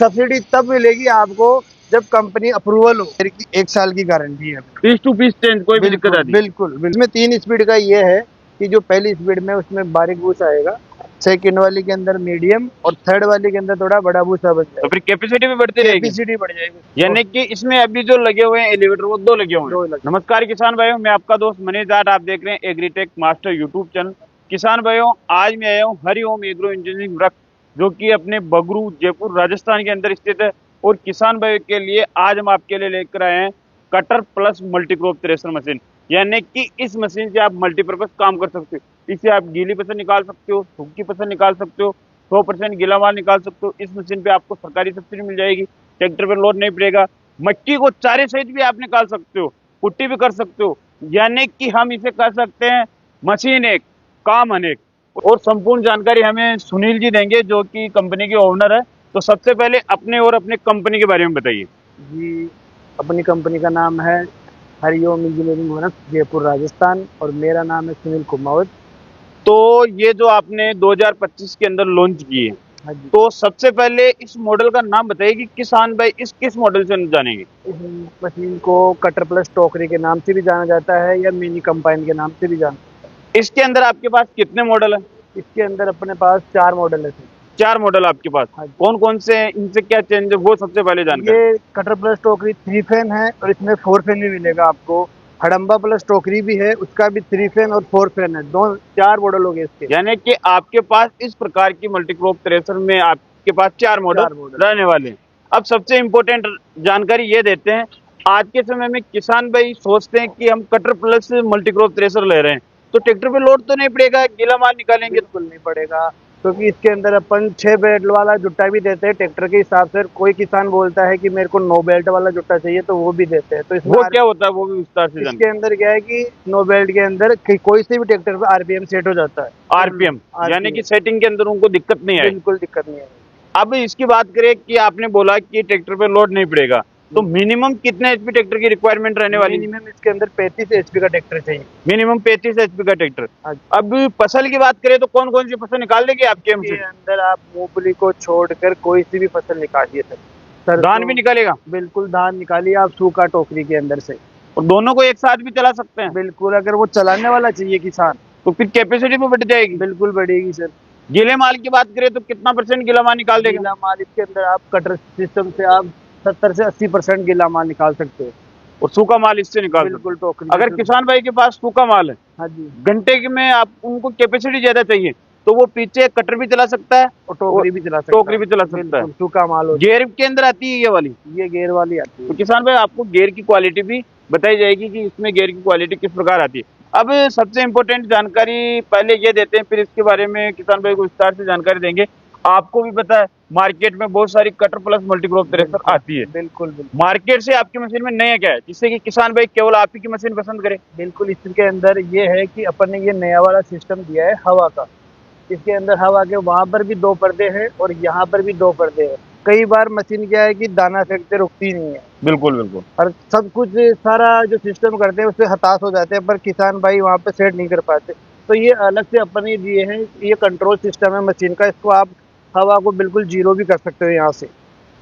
Subsidy तब मिलेगी आपको जब कंपनी अप्रूवल हो। 1 साल की गारंटी है। पीस टू पीस चेंज, कोई भी दिक्कत आती है? बिल्कुल बिल्कुल। इसमें 3 स्पीड का ये है कि जो पहली स्पीड में उसमें बारीक बूस आएगा, सेकंड वाली के अंदर मीडियम और थर्ड वाली के अंदर थोड़ा बड़ा बूसा बन तो जाएगा। फिर कैपेसिटी भी बढ़ती रहेगी? कैपेसिटी बढ़ जाएगी। यानी कि इसमें अभी जो लगे हुए हैं एलिवेटर वो 2 लगे हुए हैं। नमस्कार किसान भाइयों, मैं आपका दोस्त मनीष जाट, आप देख रहे हैं एग्रीटेक मास्टर यूट्यूब चैनल। किसान भाइयों, आज मैं आया हूँ हरिओम एग्रो इंजीनियरिंग वृक्ष, जो कि अपने बगरू जयपुर राजस्थान के अंदर स्थित है। और किसान भाइयों के लिए आज हम आपके लिए लेकर आए हैं cutter plus multicrop thresher machine. यानी कि इस मशीन से आप मल्टीपर्पज काम कर सकते हो। इससे आप गीली फसल निकाल सकते हो, सूखी फसल निकाल सकते हो, 100% गीला माल निकाल सकते हो। इस मशीन पे आपको सरकारी सब्सिडी मिल जाएगी, ट्रैक्टर पर लोड नहीं पड़ेगा, मक्की को चारे सहित भी आप निकाल सकते हो, कुट्टी भी कर सकते हो। यानी कि हम इसे कह सकते हैं मशीन एक काम अनेक। और संपूर्ण जानकारी हमें सुनील जी देंगे, जो कि कंपनी के ओनर है। तो सबसे पहले अपने और अपने कंपनी के बारे में बताइए। जी, अपनी कंपनी का नाम है हरिओम इंजीनियरिंग वृक्ष, जयपुर राजस्थान, और मेरा नाम है सुनील कुमावत। तो ये जो आपने 2025 के अंदर लॉन्च की है, हाँ जी। तो सबसे पहले इस मॉडल का नाम बताइए कि किसान भाई इस किस मॉडल से जानेंगे? इस मशीन को कटर प्लस टोकरी के नाम से भी जाना जाता है या मिनी कंपाइन के नाम से भी जाना जाता इसके अंदर आपके पास कितने मॉडल है? है। इसके अंदर अपने पास 4 मॉडल है सर। 4 मॉडल आपके पास। हाँ जी। कौन कौन से हैं, इनसे क्या चेंज है, वो सबसे पहले जानकारी। ये कटर प्लस टोकरी 3 फैन है और इसमें 4 फैन भी मिलेगा आपको। हडम्बा प्लस टोकरी भी है, उसका भी 3 फैन और 4 फैन है। 4 मॉडल हो गए इसके। यानी कि आपके पास इस प्रकार की मल्टीक्रॉप थ्रेशर में आपके पास 4 मॉडल रहने वाले हैं। अब सबसे इम्पोर्टेंट जानकारी ये देते हैं, आज के समय में किसान भाई सोचते हैं कि हम कटर प्लस मल्टीक्रॉप थ्रेशर ले रहे हैं तो ट्रैक्टर पे लोड तो नहीं पड़ेगा, गीला माल निकालेंगे? बिल्कुल नहीं पड़ेगा, क्योंकि इसके अंदर अपन 6 बेल्ट वाला जुट्टा भी देते हैं ट्रैक्टर के हिसाब से। कोई किसान बोलता है कि मेरे को 9 बेल्ट वाला जुट्टा चाहिए, तो वो भी देते हैं। तो इसमें वो क्या होता है, वो भी विस्तार से इसके अंदर क्या है कि 9 बेल्ट के अंदर कोई से भी ट्रैक्टर पे आरपीएम सेट हो जाता है। आरपीएम, यानी कि सेटिंग के अंदर उनको दिक्कत नहीं है। बिल्कुल दिक्कत नहीं है। अब इसकी बात करें कि आपने बोला कि ट्रैक्टर पे लोड नहीं पड़ेगा, तो मिनिमम कितने एचपी ट्रैक्टर की रिक्वायरमेंट रहने वाली? मिनिमम इसके अंदर 35 एचपी का ट्रैक्टर चाहिए। मिनिमम 35 एचपी का ट्रैक्टर। हाँ। अब फसल की बात करें तो कौन कौन सी फसल निकाल देगी आपके इसके अंदर आप मूंगफली को छोड़कर कोई सी भी फसल निकालिए सर। धान भी निकालेगा? बिल्कुल धान निकालिए आप सूखा टोकरी के अंदर से। और दोनों को एक साथ भी चला सकते हैं? बिल्कुल, अगर वो चलाने वाला चाहिए किसान तो फिर कैपेसिटी भी बढ़ जाएगी? बिल्कुल बढ़ेगी सर। गीले माल की बात करें तो कितना % गीला माल निकाल देगा? गीला माल इसके अंदर आप कटर सिस्टम से आप 70 से 80% गीला माल निकाल सकते हो। और सूखा माल इससे निकाल सकते बिल्कुल टोकरी। हो। अगर किसान भाई के पास सूखा माल है, हाँ जी, घंटे में आप उनको कैपेसिटी ज्यादा चाहिए, तो वो पीछे कटर भी चला सकता है और टोकरी भी चला सकता है। टोकरी भी चला सकता है। सूखा माल हो। गियर के अंदर आती है ये वाली? ये गियर वाली आती तो है। किसान भाई आपको गियर की क्वालिटी भी बताई जाएगी कि इसमें गियर की क्वालिटी किस प्रकार आती है। अब सबसे इम्पोर्टेंट जानकारी पहले ये देते हैं, फिर इसके बारे में किसान भाई को विस्तार से जानकारी देंगे। आपको भी पता है मार्केट में बहुत सारी कटर प्लस मल्टीक्रॉप थ्रेशर आती है। बिल्कुल बिल्कुल। मार्केट से आपकी मशीन में नया क्या है जिससे कि किसान भाई केवल आप ही की मशीन पसंद करे? बिल्कुल, इसके अंदर ये है कि अपन ने ये नया वाला सिस्टम दिया है हवा का। इसके अंदर हवा के वहां पर भी 2 पर्दे हैं और यहाँ पर भी 2 पर्दे हैं। कई बार मशीन क्या है कि दाना फेंकते रुकती नहीं है। बिल्कुल बिल्कुल। और सब कुछ सारा जो सिस्टम करते हैं उससे हताश हो जाते हैं, पर किसान भाई वहाँ पे सेट नहीं कर पाते। तो ये अलग से अपन ने दिए हैं, ये कंट्रोल सिस्टम है मशीन का। इसको आप हवा को बिल्कुल जीरो भी कर सकते हो यहाँ से।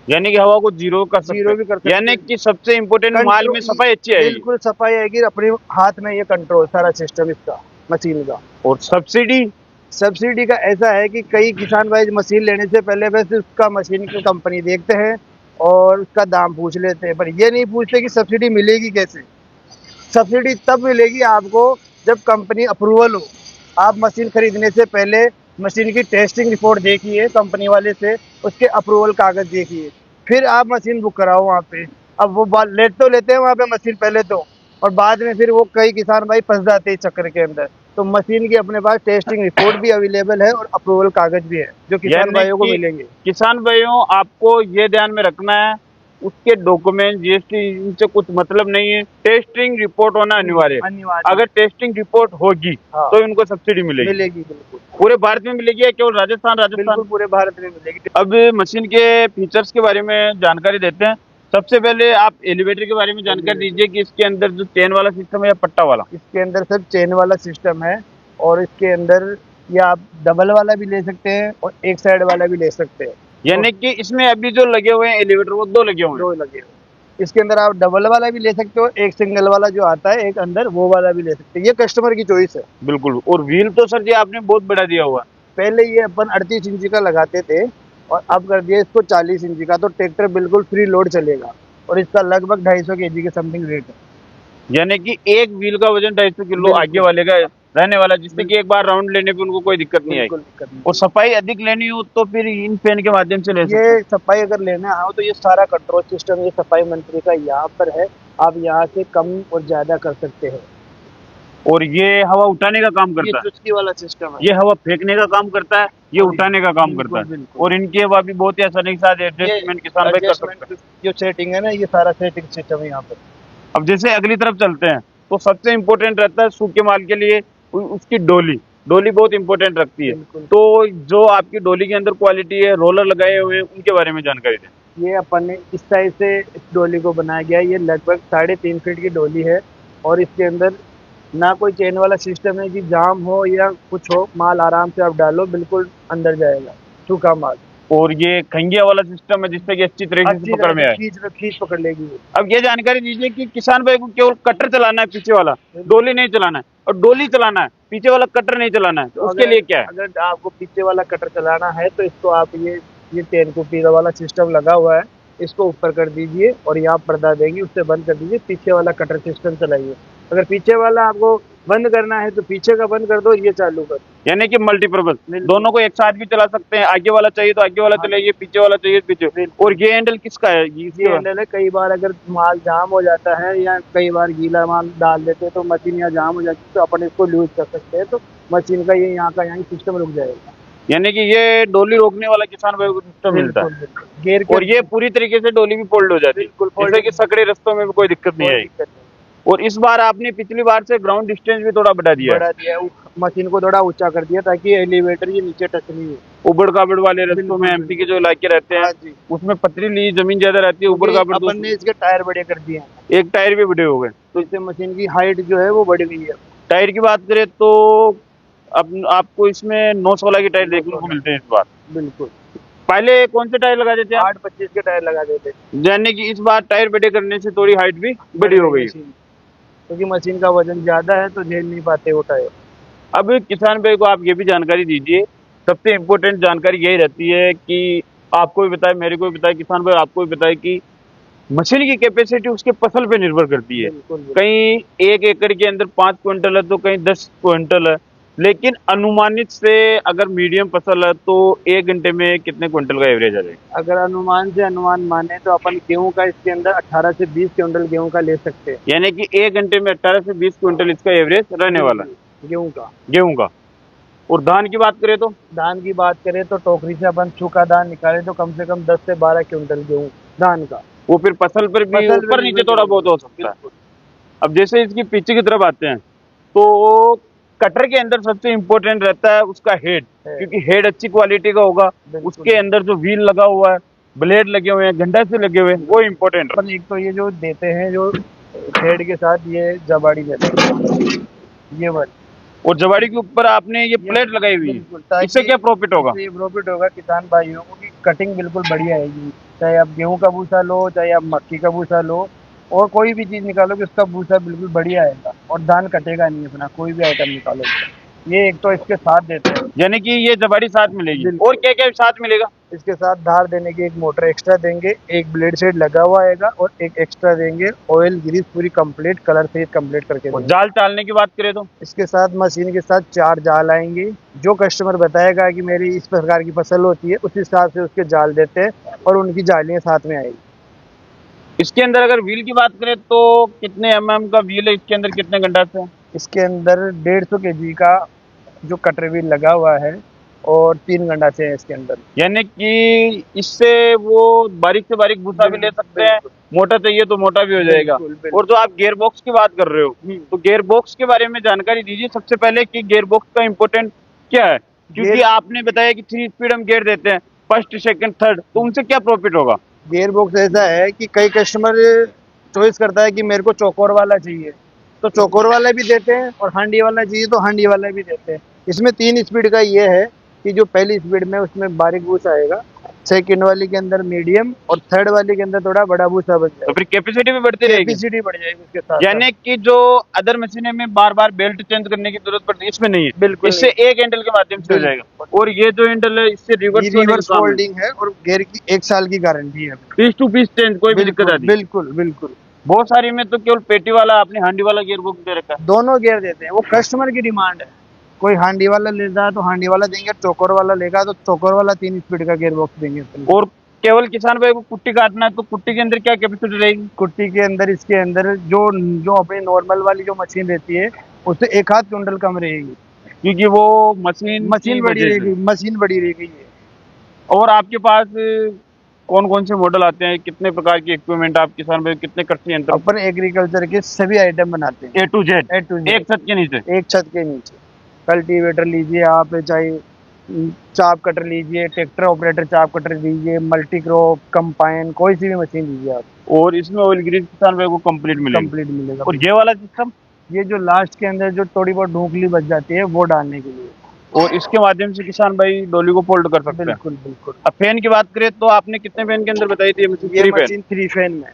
यानी कि हवा को जीरो कर सकते जीरो भी कर सकते यानी कि सबसे इम्पोर्टेंट माल में सफाई अच्छी है। बिल्कुल सफाई आएगी, अपने हाथ में ये कंट्रोल सारा सिस्टम इसका मशीन का। और सब्सिडी का ऐसा है कि कई किसान भाई मशीन लेने से पहले वैसे उसका मशीन की कंपनी देखते हैं और उसका दाम पूछ लेते हैं, पर ये नहीं पूछते कि सब्सिडी मिलेगी कैसे। सब्सिडी तब मिलेगी आपको जब कंपनी अप्रूवल हो। आप मशीन खरीदने से पहले मशीन की टेस्टिंग रिपोर्ट देखिए कंपनी वाले से, उसके अप्रूवल कागज देखिए, फिर आप मशीन बुक कराओ वहाँ पे। अब वो लेट तो लेते हैं वहाँ पे मशीन पहले तो, और बाद में फिर वो कई किसान भाई फंस जाते हैं चक्कर के अंदर। तो मशीन की अपने पास टेस्टिंग रिपोर्ट भी अवेलेबल है और अप्रूवल कागज भी है जो किसान भाइयों को मिलेंगे। किसान भाइयों आपको ये ध्यान में रखना है, उसके डॉक्यूमेंट जीएसटी इनसे कुछ मतलब नहीं है, टेस्टिंग रिपोर्ट होना अनिवार्य है। अगर टेस्टिंग रिपोर्ट होगी तो इनको सब्सिडी मिलेगी। बिल्कुल। पूरे भारत में मिलेगी या केवल राजस्थान? बिल्कुल पूरे भारत में मिलेगी। अब मशीन के फीचर्स के बारे में जानकारी देते हैं। सबसे पहले आप एलिवेटर के बारे में जानकारी दीजिए कि इसके अंदर जो चेन वाला सिस्टम है या पट्टा वाला? इसके अंदर सब चेन वाला सिस्टम है और इसके अंदर या आप डबल वाला भी ले सकते हैं और एक साइड वाला भी ले सकते हैं। यानी कि इसमें अभी जो लगे हुए हैं एलिवेटर वो दो लगे हुए हैं। दो लगे हुए। इसके अंदर आप डबल वाला भी ले सकते हो, एक सिंगल वाला जो आता है एक अंदर वो वाला भी ले सकते हो, ये कस्टमर की चॉइस है। बिल्कुल। और व्हील तो सर जी आपने बहुत बड़ा दिया हुआ है। पहले ये अपन 38 इंची का लगाते थे और अब कर दिया इसको 40 इंची का, तो ट्रैक्टर बिल्कुल फ्री लोड चलेगा और इसका लगभग 250 केजी के समथिंग वेट है। यानी कि एक व्हील का वजन 250 किलो बिल्कुल। आगे वाले का रहने वाला, जिससे कि एक बार राउंड लेने पे उनको कोई दिक्कत नहीं आएगी। बिल्कुल दिक्कत नहीं। और सफाई अधिक लेनी हो तो फिर इन फैन के माध्यम से ले सकते हैं। ये सफाई अगर लेना हो तो ये सारा कंट्रोल सिस्टम ये सफाई मंत्री का यहाँ पर है, आप यहाँ से कम और ज्यादा कर सकते हैं। और ये हवा उठाने का काम ये करता है, चुस्की वाला सिस्टम है। ये हवा फेंकने का काम करता है, ये उठाने का काम बिल्कुल, करता है। बिल्कुल। और इनकी हवा भी बहुत ही आसानी के साथ एडजस्टमेंट किसान भाई कर सकते हैं। एडजस्टमेंट जो सेटिंग है ना, ये सारा सेटिंग सिस्टम है यहाँ पर। अब जैसे अगली तरफ चलते हैं तो सबसे इम्पोर्टेंट रहता है सूखे माल के लिए उसकी डोली। डोली बहुत इंपॉर्टेंट रखती है। बिल्कुल। तो जो आपकी डोली के अंदर क्वालिटी है, रोलर लगाए हुए हैं, उनके बारे में जानकारी दें। ये अपन ने इस साइज से इस डोली को बनाया गया है। ये लगभग 3.5 फीट की डोली है और इसके अंदर ना कोई चेन वाला सिस्टम है कि जाम हो या कुछ हो, माल आराम से आप डालो बिल्कुल अंदर जाएगा सूखा माल। और ये खंगिया वाला सिस्टम है जिससे कि अच्छी तरीके से पकड़ में आए। खींच पकड़ लेगी वो। अब ये जानकारी दीजिए कि किसान भाई को केवल कटर चलाना है, पीछे वाला डोली नहीं चलाना है, और डोली चलाना है, पीछे वाला कटर नहीं चलाना है, तो उसके लिए क्या है? अगर आपको पीछे वाला कटर चलाना है तो इसको आप ये तेलकुपी वाला सिस्टम लगा हुआ है, इसको ऊपर कर दीजिए और यहाँ पर्दा देंगे, उससे बंद कर दीजिए, पीछे वाला कटर सिस्टम चलाइए। अगर पीछे वाला आपको बंद करना है तो पीछे का बंद कर दो, ये चालू कर दो। यानी कि मल्टीपर्पज दोनों को एक साथ भी चला सकते हैं। आगे वाला चाहिए तो आगे वाला चलाइए, पीछे वाला चाहिए पीछे। और ये हैंडल किसका है? ये हैंडल है। कई बार अगर माल जाम हो जाता है या कई बार गीला माल डाल देते हैं तो मशीन यहाँ जाम हो जाती है, तो अपन इसको लूज कर सकते हैं, तो मशीन का ये यहाँ का यहाँ सिस्टम रुक जाएगा। यानी कि ये डोली रोकने वाला किसान भाई को सिस्टम मिलता है। गेयर और ये पूरी तरीके से डोली भी फोल्ड हो जाती है, जैसे कि सकड़े रस्तों में भी कोई दिक्कत नहीं आएगी। और इस बार आपने पिछली बार से ग्राउंड डिस्टेंस भी थोड़ा बढ़ा दिया है। मशीन को थोड़ा ऊंचा कर दिया ताकि एलिवेटर ये नीचे टच नहीं हो। उबड़ खाबड़ वाले रस्तों में एमपी के जो इलाके रहते हैं उसमें पथरीली जमीन ज्यादा रहती है, उबड़ खाबड़। अपन ने इसके टायर बड़े कर दिए हैं, एक टायर भी बड़े हो गए, तो इससे मशीन की हाइट जो है वो बढ़ गई है। टायर की बात करें तो अब आपको इसमें 916 के टायर देखने को मिलते हैं इस बार। बिल्कुल। पहले कौन से टायर लगा देते हैं? 825 के टायर लगा देते, यानी कि इस बार टायर बड़े करने से थोड़ी हाइट भी बड़ी हो गई, क्योंकि मशीन का वजन ज्यादा है तो झेल नहीं पाते वो टायर। अब किसान भाई को आप ये भी जानकारी दीजिए, सबसे इम्पोर्टेंट जानकारी यही रहती है कि आपको भी बताए, मेरे को भी बताए, किसान भाई आपको भी बताए कि मशीन की कैपेसिटी उसके फसल पे निर्भर करती है। कहीं 1 एकड़ के अंदर 5 क्विंटल है तो कहीं 10 क्विंटल है, लेकिन अनुमानित से अगर मीडियम फसल है तो 1 घंटे में कितने क्विंटल का एवरेज आ जाएगा? अगर अनुमान से अनुमान माने तो अपन गेहूं का इसके अंदर 18 से 20 क्विंटल गेहूं का ले सकते हैं। यानी कि 1 घंटे में 18 से 20 क्विंटल इसका एवरेज रहने वाला है गेहूं का। और धान की बात करें तो टोकरी से अपन सूखा धान निकाले तो कम से कम 10 से 12 क्विंटल गेहूं धान का। वो फिर फसल पर भी ऊपर नीचे थोड़ा बहुत हो सकता है। अब जैसे इसकी पीछे की तरफ आते हैं तो कटर के अंदर सबसे इम्पोर्टेंट रहता है उसका हेड, क्योंकि हेड अच्छी क्वालिटी का होगा। उसके अंदर जो व्हील लगा हुआ है, ब्लेड लगे हुए हैं, गंडा से लगे हुए हैं, वो इम्पोर्टेंट है। एक तो ये जो देते हैं जो हेड के साथ ये जबाड़ी देते हैं, ये वाली, और जबाड़ी के ऊपर आपने ये प्लेट लगाई हुई है, इससे क्या प्रॉफिट होगा? ये प्रॉफिट होगा किसान भाइयों को कि कटिंग बिल्कुल बढ़िया आएगी। चाहे आप गेहूं का भूसा लो, चाहे आप मक्की का भूसा लो, और कोई भी चीज निकालो कि उसका भूसा बिल्कुल बढ़िया आएगा और धान कटेगा नहीं अपना, कोई भी आइटम निकालो। ये एक तो इसके साथ देते हैं, यानी कि ये जबाड़ी साथ मिलेगी। और क्या क्या साथ मिलेगा? इसके साथ धार देने की एक मोटर एक्स्ट्रा देंगे, एक ब्लेड सेट लगा हुआ आएगा और एक एक्स्ट्रा देंगे ऑयल ग्रीस पूरी कंप्लीट कलर से कंप्लीट करके देंगे। जाल डालने की बात करें तो इसके साथ मशीन के साथ 4 जाल आएंगे। जो कस्टमर बताएगा कि मेरी इस प्रकार की फसल होती है उस हिसाब से उसके जाल देते हैं और उनकी जालियां साथ में आएगी। इसके अंदर अगर व्हील की बात करें तो कितने mm का व्हील है इसके अंदर, कितने घंटा से? इसके अंदर 150 kg का जो कटर व्हील लगा हुआ है और 3 घंटा से है इसके अंदर। यानी कि इससे वो बारीक से बारीक भूसा भी ले सकते हैं, मोटा चाहिए तो मोटा भी हो जाएगा। और जो आप गियर बॉक्स की बात कर रहे हो तो गियर बॉक्स के बारे में जानकारी दीजिए सबसे पहले कि गियर बॉक्स का इम्पोर्टेंट क्या है, क्योंकि आपने बताया कि 3 स्पीड हम गियर देते हैं, फर्स्ट, सेकंड, थर्ड, तो उनसे क्या प्रॉफिट होगा? गियर बॉक्स ऐसा है कि कई कस्टमर चॉइस करता है कि मेरे को चौकोर वाला चाहिए तो चौकोर वाला भी देते हैं और हांडी वाला चाहिए तो हांडी वाला भी देते हैं। इसमें 3 स्पीड का ये है कि जो पहली स्पीड में उसमें बारीक भूसा आएगा सेकंड वाली के अंदर मीडियम और थर्ड वाली के अंदर थोड़ा बड़ा भूसा बन तो जाएगा। फिर कैपेसिटी भी बढ़ती रहेगी, कैपेसिटी बढ़ जाएगी उसके साथ यानी कि जो अदर मशीनें में बार बार बेल्ट चेंज करने की जरूरत पड़ती है, इसमें नहीं है, बिल्कुल इससे एक हैंडल के माध्यम से हो जाएगा। बिल्कुल। और ये जो हैंडल है इससे ये रिवर्स रिवर्स फोल्डिंग है और गियर की 1 साल की गारंटी है। पीस टू पीस चेंज, कोई भी दिक्कत बिल्कुल आती है? बिल्कुल बिल्कुल। बहुत सारी में तो केवल पेटी वाला, अपनी हांडी वाला गियर बॉक्स दे रखा है। दोनों गियर देते हैं, वो कस्टमर की डिमांड है। कोई हांडी वाला लेता है तो हांडी वाला देंगे, चोकर वाला लेगा तो चोकर वाला 3 स्पीड का गियर बॉक्स देंगे। और केवल किसान भाई को कुट्टी काटना है तो कुट्टी के अंदर क्या कैपेसिटी रहेगी? कुट्टी के अंदर, इसके अंदर जो जो अपनी नॉर्मल वाली जो मशीन रहती है उससे 1 आध क्विंटल कम रहेगी, क्योंकि वो मशीन मशीन बड़ी रहेगी, मशीन बड़ी रहेगी ये। और आपके पास कौन कौन से मॉडल आते हैं, कितने प्रकार की इक्विपमेंट आप किसान भाई, कितने कृषि यंत्र? अपन एग्रीकल्चर के सभी आइटम बनाते हैं, A to Z, A to Z, एक छत के नीचे। एक छत के नीचे। कल्टीवेटर लीजिए आप, चाहे चाप कटर लीजिए, ट्रैक्टर ऑपरेटर चाप कटर लीजिए, मल्टी क्रॉप, कंपाइन, कोई सी भी मशीन लीजिए आप, और इसमें ऑयल ग्रीस किसान भाई को कंप्लीट मिलेगा। कंप्लीट मिलेगा। और ये वाला सिस्टम, ये जो लास्ट के अंदर जो थोड़ी बहुत ढूंकली बच जाती है वो डालने के लिए। और इसके माध्यम से किसान भाई डोली को फोल्ड कर सकते हैं। बिल्कुल बिल्कुल। अब फैन की बात करें तो आपने कितने फैन के अंदर बताई थी? ये मशीन 3 फैन में,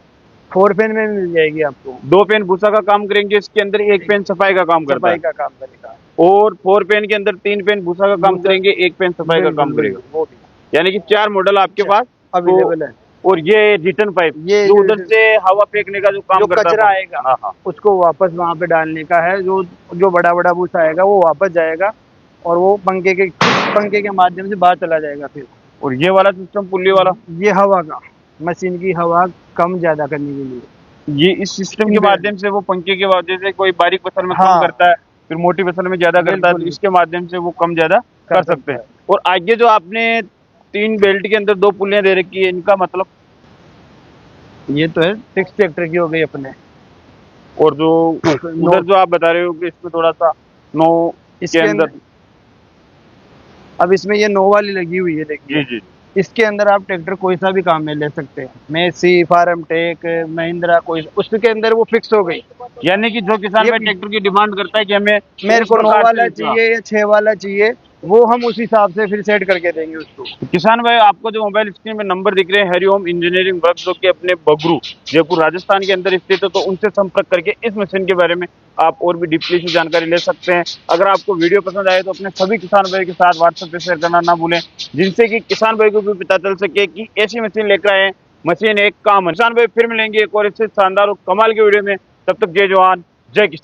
4 फैन में मिल जाएगी आपको। 2 फैन भूसा का काम करेंगे इसके अंदर, 1 फैन सफाई का काम करता है। सफाई का काम करेगा। और 4 फैन के अंदर 3 फैन भूसा का काम करेंगे, 1 फैन सफाई का काम करेगा। वो भी यानी कि 4 मॉडल आपके पास अवेलेबल है। और ये रिटर्न पाइप, ये जो उधर से हवा फेंकने का जो काम जो करता है, कचरा आएगा हाँ हाँ, उसको वापस वहां पे डालने का है। जो जो बड़ा बड़ा भूसा आएगा वो वापस जाएगा और वो पंखे के माध्यम से बाहर चला जाएगा फिर। और ये वाला सिस्टम पुल्ली वाला, ये हवा का, मशीन की हवा कम ज्यादा करने के लिए। ये इस सिस्टम के माध्यम से वो पंखे के वजह से कोई बारीक फसल में कम हाँ। करता है, फिर मोटी फसल में ज्यादा करता है, तो बिल्कुल। इसके माध्यम से वो कम ज्यादा कर सकते हैं। और आगे जो आपने 3 बेल्ट के अंदर 2 पुल्लियां दे रखी है, इनका मतलब? ये तो है 6 ट्रैक्टर की हो गई अपने। और जो उधर जो आप बता रहे हो कि इसमें थोड़ा सा 9 इसके के अंदर, अब इसमें ये 9 वाली लगी हुई है, देखिए। जी जी, इसके अंदर आप ट्रैक्टर कोई सा भी काम में ले सकते हैं, मेसी, फार्म टेक, महिंद्रा, कोई उसके अंदर वो फिक्स हो गई। यानी कि जो किसान भाई ट्रैक्टर की डिमांड करता है कि हमें मेरे को 9 प्रकार से वाला चाहिए या 6 वाला चाहिए, वो हम उस हिसाब से फिर सेट करके देंगे उसको। किसान भाई, आपको जो मोबाइल स्क्रीन में नंबर दिख रहे हैं, हरिओम इंजीनियरिंग वर्क, जो कि अपने बगरू जयपुर राजस्थान के अंदर स्थित है, तो उनसे संपर्क करके इस मशीन के बारे में आप और भी डीपली से जानकारी ले सकते हैं। अगर आपको वीडियो पसंद आए तो अपने सभी किसान भाई के साथ व्हाट्सएप पे शेयर करना ना भूलें, जिनसे कि किसान भाई को भी पता चल सके कि ऐसी मशीन लेकर आए, मशीन एक काम है। किसान भाई फिर मिलेंगे एक और इससे शानदार और कमाल के वीडियो में, तब तक जय जवान जय किसान।